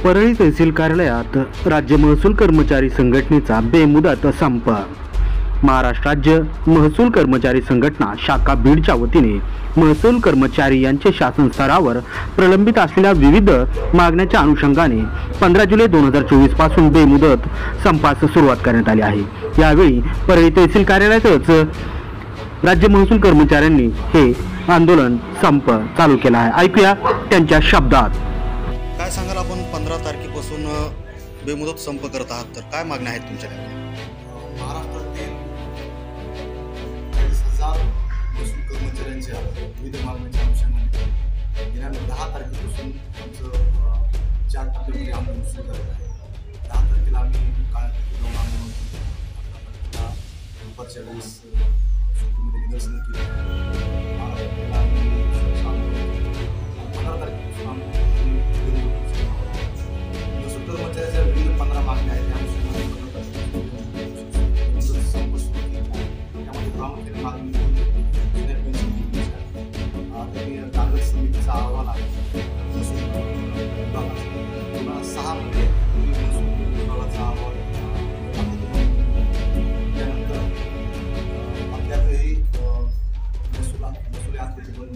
परळी तहसील कार्यालयात राज्य महसूल कर्मचारी संघटनेचा बेमुदत संप। महाराष्ट्र राज्य महसूल कर्मचारी संघटना शाखा बीडच्या वतीने महसूल कर्मचारी यांचे शासन स्तरावर प्रलंबित असलेल्या विविध मागण्यांच्या अनुषंगाने 15 जुलै 2024 पासून बेमुदत संपास सुरुवात करण्यात आली आहे। यावेळी परळी तहसील कार्यालयातच राज्य महसूल कर्मचाऱ्यांनी हे आंदोलन संप चालू केला आहे। ऐकूया त्यांच्या शब्दात। काय सांगाल आपण 15 तारखेपासून बेमुदत संप करत आहात, तर काय मागण्या आहेत तुमच्याकडे? महाराष्ट्रातील 40,000 महसूल कर्मचाऱ्यांच्या विविध मागण्यांच्या अनुषंगाने दिनांक 10 तारखेपासून आमचं 4 टप्प्यामध्ये आंदोलन सुरू करत आहे। 10 तारखेला आम्ही काळ्यापट्टी जाऊन आंदोलन केलं, 11 तारखेला दुपारच्या वेळेस सुट्टीमध्ये निदर्शन केलं, 12 तारखेला आम्ही आंदोलन केलं, 15 तारखेपासून आम्ही महसूल कर्मचाऱ्याच्या विविध 15 मागण्या आहेत त्या अनुषंगाने संप सुरू केला। त्यामध्ये प्रामुख्याने मागणी जुन्या पेन्शन कागद समितीचा अहवाल आहे महसूल विभागाचा, पुन्हा 6 मध्ये महसूल विभागाचा अहवाल, त्यानंतर आपल्याकडे महसुली आत्महत्या बंद,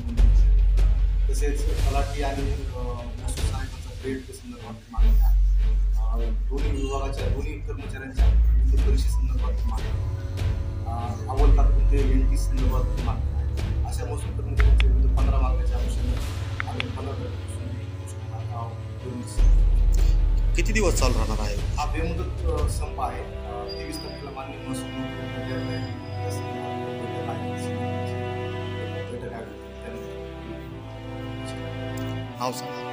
तसेच तलाठी आणि महसूल सहायकांचा ग्रेड संदर्भात मागणी आहे। दोन्ही विभागाच्या दोन्ही कर्मचाऱ्यांच्या विविध परीक्षे संदर्भात मागणी, अव्वल तात्पुरते एनटी संदर्भात मागणी आहे। अशा महसूल कर्मचाऱ्यांच्या विविध 15 मागण्याच्या अनुषंगाने आम्ही 15 तारखेपासून किती दिवस चालू राहणार आहे हा बेमुदत संप आहे। 23 तारखेला माननीय महसूल मंत्री नाव सांगा।